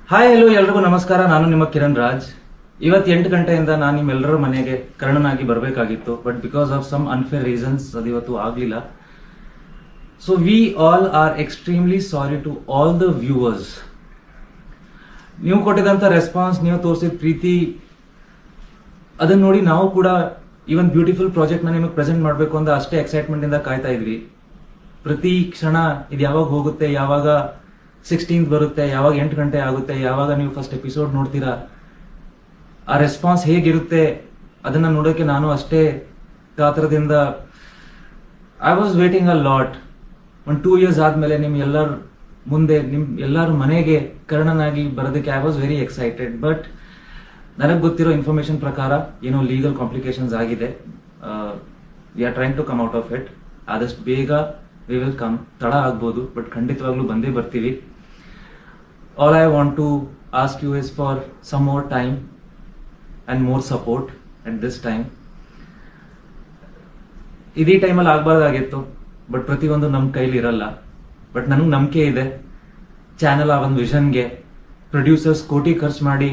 Hi hello ಎಲ್ರಿಗೂ ನಮಸ್ಕಾರ. ನಾನು ನಿಮ್ಮ ಕಿರಣ್ ರಾಜ್. ಇವತ್ತು 8 ಗಂಟೆಯಿಂದ ನಾನು ನಿಮ್ಮೆಲ್ಲರ ಮನೆಗೆ ಕರ್ಣನಾಗಿ ಬರಬೇಕಾಗಿತ್ತು, but because of some unfair reasons ಅದು ಇವತ್ತು ಆಗಲಿಲ್ಲ. So we all are extremely sorry to all the viewers. ನೀವು ಕೊಟ್ಟಿದಂಥ ರೆಸ್ಪಾನ್ಸ್, ನೀವು ತೋರಿಸಿದ ಪ್ರೀತಿ, ಅದನ್ನ ನೋಡಿ ನಾವು ಕೂಡ ಈ ಒಂದು ಬ್ಯೂಟಿಫುಲ್ ಪ್ರಾಜೆಕ್ಟ್ನ ನಿಮಗೆ ಪ್ರೆಸೆಂಟ್ ಮಾಡಬೇಕು ಅಂತ ಅಷ್ಟೇ ಎಕ್ಸೈಟ್ಮೆಂಟ್ ಇಂದ ಕಾಯ್ತಾ ಇದ್ವಿ. ಪ್ರತಿ ಕ್ಷಣ ಇದು ಯಾವಾಗ ಹೋಗುತ್ತೆ, ಯಾವಾಗ 16th ಬರುತ್ತೆ, ಯಾವಾಗ 8 ಗಂಟೆ ಆಗುತ್ತೆ, ಯಾವಾಗ ನೀವು ಫಸ್ಟ್ ಎಪಿಸೋಡ್ ನೋಡ್ತೀರಾ, ಆ ರೆಸ್ಪಾನ್ಸ್ ಹೇಗಿರುತ್ತೆ ಅದನ್ನ ನೋಡೋಕೆ ನಾನು ಅಷ್ಟೇ ಕಾತರದಿಂದ I was waiting a lot. ಒಂದು 2 years ಆದ್ಮೇಲೆ ನಿಮ್ ಎಲ್ಲರ ಮುಂದೆ, ನಿಮ್ ಎಲ್ಲರ ಮನೆಗೆ ಕರ್ಣನಾಗಿ ಬರೋದಕ್ಕೆ I was very excited. But ನನಗೆ ಗೊತ್ತಿರೋ ಇನ್ಫಾರ್ಮೇಶನ್ ಪ್ರಕಾರ ಏನೋ ಲೀಗಲ್ ಕಾಂಪ್ಲಿಕೇಶನ್ಸ್ ಆಗಿದೆ. We are trying to come out of it. ಆದಷ್ಟು ಬೇಗ ವಿ ವಿಲ್ ಕಮ್. ತಡ ಆಗ್ಬೋದು, ಬಟ್ ಖಂಡಿತವಾಗ್ಲೂ ಬಂದೇ ಬರ್ತೀವಿ. All I want to ask you is for some more time and more support at this time. ಇದೇ ಟೈಮಲ್ಲಿ ಆಗಬಾರ್ದಾಗಿತ್ತು, ಬಟ್ ಪ್ರತಿಯೊಂದು ನಮ್ಮ ಕೈಲಿ ಇರಲ್ಲ. ಬಟ್ ನನಗೆ ನಂಬಿಕೆ ಇದೆ, ಚಾನಲ್ ಆ ಒಂದು ವಿಷನ್ಗೆ, ಪ್ರೊಡ್ಯೂಸರ್ಸ್ ಕೋಟಿ ಖರ್ಚು ಮಾಡಿ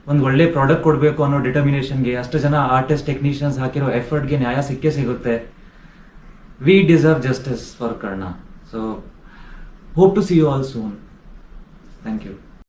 ಒಂದು ಒಳ್ಳೆ ಪ್ರಾಡಕ್ಟ್ ಕೊಡಬೇಕು ಅನ್ನೋ ಡಿಟರ್ಮಿನೇಷನ್ಗೆ, ಅಷ್ಟು ಜನ ಆರ್ಟಿಸ್ಟ್ ಟೆಕ್ನಿಷಿಯನ್ಸ್ ಹಾಕಿರೋ ಎಫರ್ಟ್ಗೆ ನ್ಯಾಯ ಸಿಕ್ಕೇ ಸಿಗುತ್ತೆ. We deserve justice for Karna. So hope to see you all soon. Thank you.